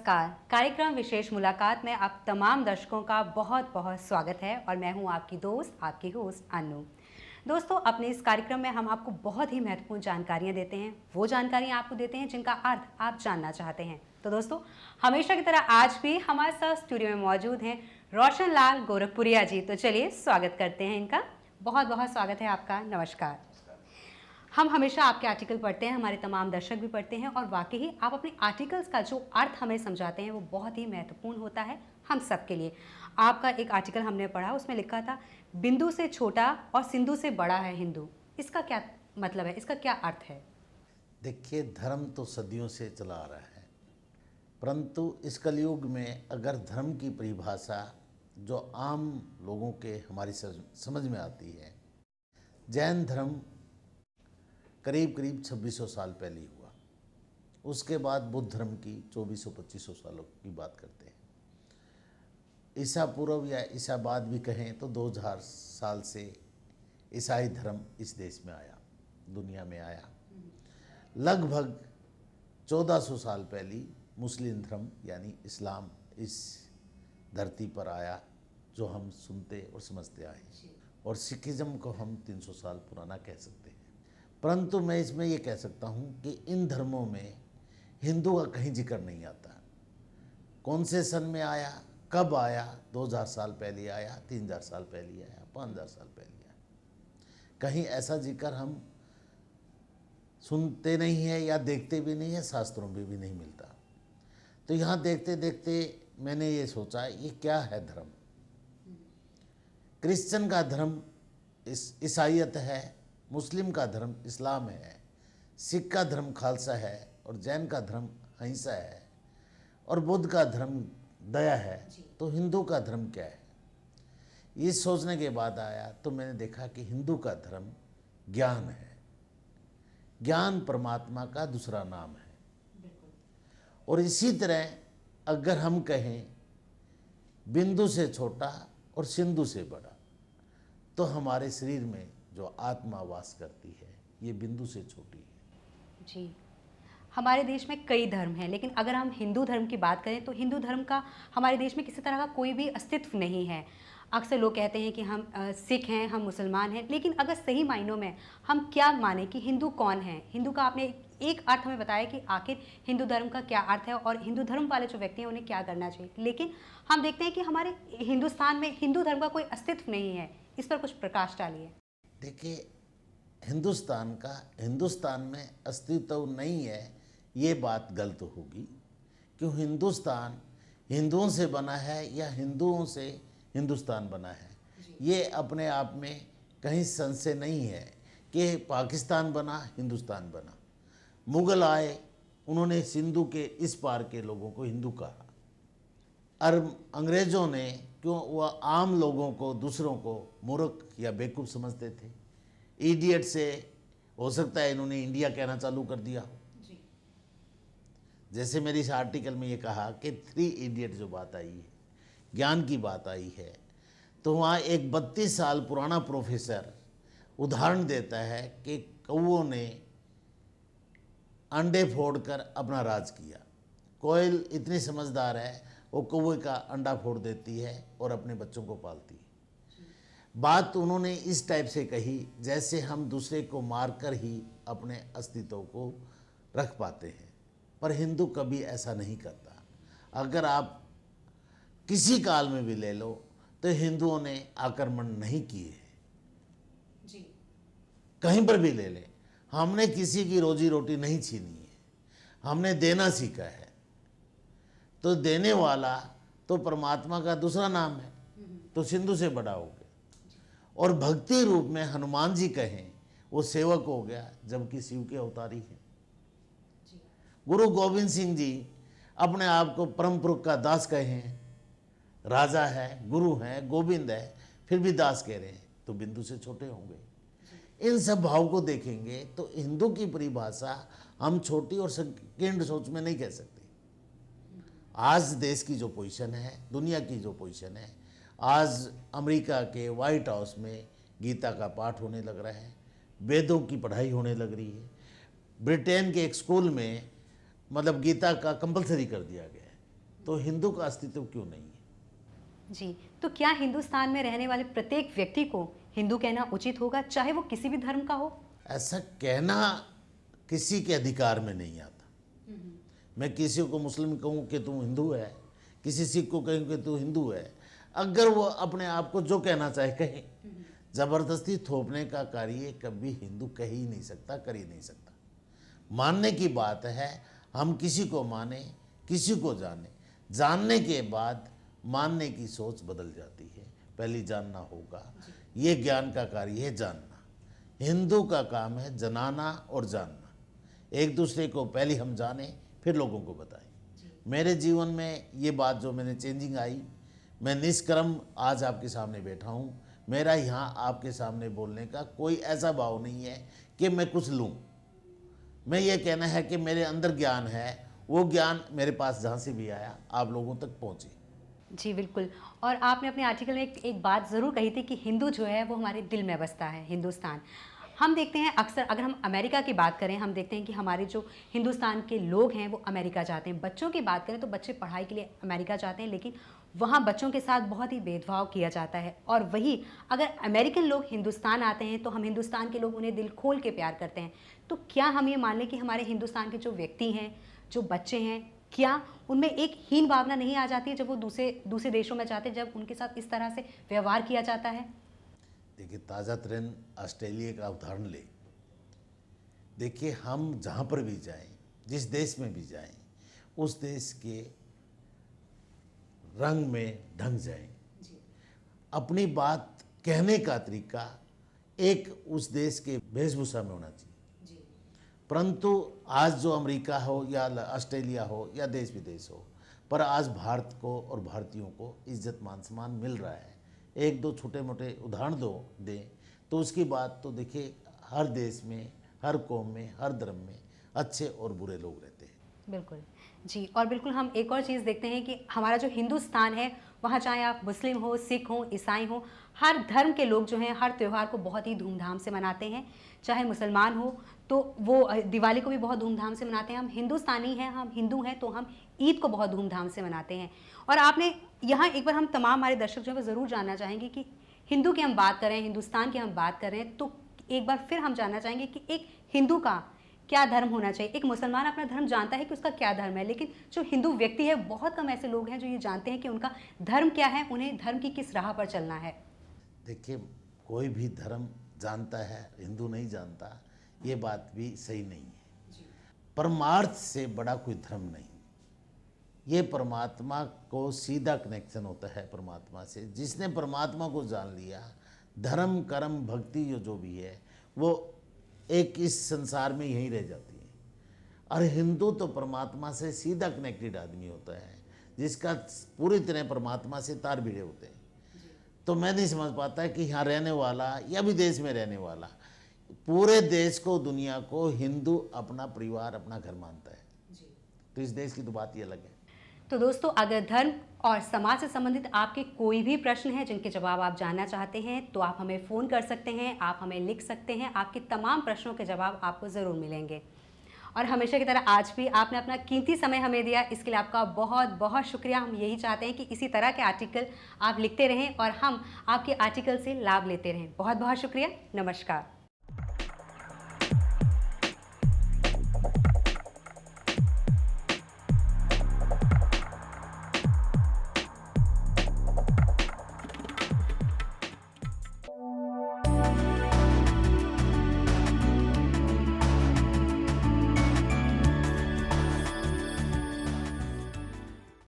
नमस्कार। कार्यक्रम विशेष मुलाकात में आप तमाम दर्शकों का बहुत बहुत स्वागत है और मैं हूं आपकी दोस्त, आपकी होस्ट अनु। दोस्तों, अपने इस कार्यक्रम में हम आपको बहुत ही महत्वपूर्ण जानकारियां देते हैं। वो जानकारियां आपको देते हैं जिनका अर्थ आप जानना चाहते हैं। तो दोस्तों, हमेशा की तरह आज भी हमारे साथ स्टूडियो में मौजूद हैं रोशन लाल गोरखपुरिया जी। तो चलिए स्वागत करते हैं इनका। बहुत बहुत स्वागत है आपका। नमस्कार। हम हमेशा आपके आर्टिकल पढ़ते हैं, हमारे तमाम दर्शक भी पढ़ते हैं और वाकई ही आप अपने आर्टिकल्स का जो अर्थ हमें समझाते हैं वो बहुत ही महत्वपूर्ण होता है हम सब के लिए। आपका एक आर्टिकल हमने पढ़ा, उसमें लिखा था बिंदु से छोटा और सिंधु से बड़ा है हिंदू। इसका क्या मतलब है, इसका क्या अर्थ है? देखिए, धर्म तो सदियों से चला आ रहा है, परंतु इस कलयुग में अगर धर्म की परिभाषा जो आम लोगों के हमारी समझ में आती है, जैन धर्म करीब करीब 2600 साल पहले हुआ। उसके बाद बुद्ध धर्म की 2400-2500 सालों की बात करते हैं। ईसा पूर्व या ईसा बाद भी कहें तो 2000 साल से ईसाई धर्म इस देश में आया, दुनिया में आया। लगभग 1400 साल पहले मुस्लिम धर्म यानी इस्लाम इस धरती पर आया, जो हम सुनते और समझते आए, और सिखिज्म को हम 300 साल पुराना कह सकते हैं। परंतु मैं इसमें ये कह सकता हूँ कि इन धर्मों में हिंदू का कहीं जिक्र नहीं आता। कौन से सन में आया, कब आया, 2000 साल पहले आया, 3000 साल पहले आया, 5000 साल पहले आया, कहीं ऐसा जिक्र हम सुनते नहीं है या देखते भी नहीं है, शास्त्रों में भी नहीं मिलता। तो यहाँ देखते देखते मैंने ये सोचा, ये क्या है धर्म। क्रिश्चियन का धर्म ईसाईयत है, मुस्लिम का धर्म इस्लाम है, सिख का धर्म खालसा है, और जैन का धर्म अहिंसा है, और बुद्ध का धर्म दया है। तो हिंदू का धर्म क्या है? ये सोचने के बाद आया तो मैंने देखा कि हिंदू का धर्म ज्ञान है। ज्ञान परमात्मा का दूसरा नाम है। और इसी तरह अगर हम कहें बिंदु से छोटा और सिंधु से बड़ा, तो हमारे शरीर में जो आत्मा वास करती है ये बिंदु से छोटी है। जी, हमारे देश में कई धर्म हैं, लेकिन अगर हम हिंदू धर्म की बात करें तो हिंदू धर्म का हमारे देश में किसी तरह का कोई भी अस्तित्व नहीं है। अक्सर लोग कहते हैं कि हम सिख हैं, हम मुसलमान हैं, लेकिन अगर सही मायनों में हम क्या माने कि हिंदू कौन है? हिंदू का आपने एक अर्थ हमें बताया कि आखिर हिंदू धर्म का क्या अर्थ है और हिंदू धर्म वाले जो व्यक्ति हैं उन्हें क्या करना चाहिए, लेकिन हम देखते हैं कि हमारे हिंदुस्तान में हिंदू धर्म का कोई अस्तित्व नहीं है। इस पर कुछ प्रकाश डालिए। देखिए, हिंदुस्तान में अस्तित्व नहीं है, ये बात गलत होगी। क्यों हिंदुस्तान हिंदुओं से बना है या हिंदुओं से हिंदुस्तान बना है, ये अपने आप में कहीं संशय नहीं है कि पाकिस्तान बना, हिंदुस्तान बना। मुगल आए, उन्होंने सिंधु के इस पार के लोगों को हिंदू कहा। और अंग्रेज़ों ने, क्यों वह आम लोगों को, दूसरों को मूर्ख या बेवकूफ़ समझते थे। इडियट से हो सकता है इन्होंने इंडिया कहना चालू कर दिया हो। जैसे मेरी इस आर्टिकल में ये कहा कि 3 इडियट जो बात आई है, ज्ञान की बात आई है, तो वहाँ एक 32 साल पुराना प्रोफेसर उदाहरण देता है कि कौओं ने अंडे फोड़कर अपना राज किया। कोयल इतनी समझदार है, वो कौवे का अंडा फोड़ देती है और अपने बच्चों को पालती है। बात उन्होंने इस टाइप से कही जैसे हम दूसरे को मारकर ही अपने अस्तित्व को रख पाते हैं, पर हिंदू कभी ऐसा नहीं करता। अगर आप किसी काल में भी ले लो तो हिंदुओं ने आक्रमण नहीं किए हैं। कहीं पर भी ले लें, हमने किसी की रोजी रोटी नहीं छीनी है, हमने देना सीखा है। तो देने वाला तो परमात्मा का दूसरा नाम है, तो सिंधु से बड़ा हो गया। और भक्ति रूप में हनुमान जी कहें, वो सेवक हो गया, जबकि शिव के अवतारी हैं। गुरु गोविंद सिंह जी अपने आप को परम पुरुष का दास कहें, राजा है, गुरु हैं, गोविंद है, फिर भी दास कह रहे हैं, तो बिंदु से छोटे होंगे। इन सब भाव को देखेंगे तो हिंदू की परिभाषा हम छोटी और संकीर्ण सोच में नहीं कह सकते। आज देश की जो पोजीशन है, दुनिया की जो पोजीशन है, आज अमेरिका के वाइट हाउस में गीता का पाठ होने लग रहा है, वेदों की पढ़ाई होने लग रही है। ब्रिटेन के एक स्कूल में मतलब गीता का कंपलसरी कर दिया गया है। तो हिंदू का अस्तित्व क्यों नहीं है? जी, तो क्या हिंदुस्तान में रहने वाले प्रत्येक व्यक्ति को हिंदू कहना उचित होगा, चाहे वो किसी भी धर्म का हो? ऐसा कहना किसी के अधिकार में नहीं आता। मैं किसी को मुस्लिम कहूँ कि तू हिंदू है, किसी सिख को कहूँ कि तू हिंदू है, अगर वो अपने आप को जो कहना चाहे कहे। जबरदस्ती थोपने का कार्य कभी हिंदू कह ही नहीं सकता, कर ही नहीं सकता। मानने की बात है, हम किसी को माने, किसी को जाने, जानने के बाद मानने की सोच बदल जाती है। पहले जानना होगा, ये ज्ञान का कार्य है जानना। हिंदू का काम है जनाना और जानना। एक दूसरे को पहले हम जाने, फिर लोगों को बताएं। मेरे जीवन में ये बात जो मैंने चेंजिंग आई, मैं निष्कर्म आज आपके सामने बैठा हूँ। मेरा यहाँ आपके सामने बोलने का कोई ऐसा भाव नहीं है कि मैं कुछ लूँ। मैं ये कहना है कि मेरे अंदर ज्ञान है, वो ज्ञान मेरे पास जहाँ से भी आया आप लोगों तक पहुँचे। जी बिल्कुल। और आपने अपने आर्टिकल में एक बात ज़रूर कही थी कि हिंदू जो है वो हमारे दिल में बसता है, हिंदुस्तान। हम देखते हैं अक्सर, अगर हम अमेरिका की बात करें, हम देखते हैं कि हमारे जो हिंदुस्तान के लोग हैं वो अमेरिका जाते हैं। बच्चों की बात करें तो बच्चे पढ़ाई के लिए अमेरिका जाते हैं, लेकिन वहाँ बच्चों के साथ बहुत ही भेदभाव किया जाता है। और वही अगर अमेरिकन लोग हिंदुस्तान आते हैं तो हम हिंदुस्तान के लोग उन्हें दिल खोल के प्यार करते हैं। तो क्या हम ये मान लें कि हमारे हिंदुस्तान के जो व्यक्ति हैं, जो बच्चे हैं, क्या उनमें एक हीन भावना नहीं आ जाती है जब वो दूसरे देशों में जाते हैं, जब उनके साथ इस तरह से व्यवहार किया जाता है? देखिए, ताज़ा तरीन ऑस्ट्रेलिया का उदाहरण ले। देखिए, हम जहाँ पर भी जाएं, जिस देश में भी जाएं, उस देश के रंग में ढंग जाएं। अपनी बात कहने का तरीका एक उस देश के वेशभूषा में होना चाहिए। परंतु आज जो अमेरिका हो या ऑस्ट्रेलिया हो या देश विदेश हो, पर आज भारत को और भारतीयों को इज्जत मान सम्मान मिल रहा है। एक दो छोटे मोटे उदाहरण दें तो उसकी बात तो देखिए, हर देश में, हर कौम में, हर धर्म में अच्छे और बुरे लोग रहते हैं। बिल्कुल जी। और बिल्कुल हम एक और चीज़ देखते हैं कि हमारा जो हिंदुस्तान है, वहाँ चाहे आप मुस्लिम हो, सिख हो, ईसाई हो, हर धर्म के लोग जो हैं हर त्यौहार को बहुत ही धूमधाम से मनाते हैं। चाहे मुसलमान हो तो वो दिवाली को भी बहुत धूमधाम से मनाते हैं। हम हिंदुस्तानी हैं, हम हिंदू हैं, तो हम ईद को बहुत धूमधाम से मनाते हैं। और आपने यहाँ एक बार, हम तमाम हमारे दर्शक जो है वो ज़रूर जानना चाहेंगे कि हिंदू की हम बात करें, हिंदुस्तान की हम बात करें, तो एक बार फिर हम जानना चाहेंगे कि एक हिंदू का क्या धर्म होना चाहिए। एक मुसलमान अपना धर्म जानता है कि उसका क्या धर्म है, लेकिन जो हिंदू व्यक्ति है, बहुत कम ऐसे लोग हैं जो ये जानते हैं कि उनका धर्म क्या है, उन्हें धर्म की किस राह पर चलना है। देखिए, कोई भी धर्म जानता है, हिंदू नहीं जानता, ये बात भी सही नहीं है। परमार्थ से बड़ा कोई धर्म नहीं। ये परमात्मा को सीधा कनेक्शन होता है परमात्मा से। जिसने परमात्मा को जान लिया, धर्म कर्म भक्ति जो भी है वो एक इस संसार में यहीं रह जाती है। और हिंदू तो परमात्मा से सीधा कनेक्टेड आदमी होता है, जिसका पूरी तरह परमात्मा से तार भिड़े होते हैं। तो मैं नहीं समझ पाता है कि यहाँ रहने वाला या विदेश में रहने वाला, पूरे देश को, दुनिया को हिंदू अपना परिवार, अपना घर मानता है। तो इस देश की तो बात ही अलग है। तो दोस्तों, अगर धर्म और समाज से संबंधित आपके कोई भी प्रश्न हैं जिनके जवाब आप जानना चाहते हैं, तो आप हमें फ़ोन कर सकते हैं, आप हमें लिख सकते हैं। आपके तमाम प्रश्नों के जवाब आपको ज़रूर मिलेंगे। और हमेशा की तरह आज भी आपने अपना कीमती समय हमें दिया, इसके लिए आपका बहुत बहुत शुक्रिया। हम यही चाहते हैं कि इसी तरह के आर्टिकल आप लिखते रहें और हम आपके आर्टिकल से लाभ लेते रहें। बहुत बहुत शुक्रिया। नमस्कार।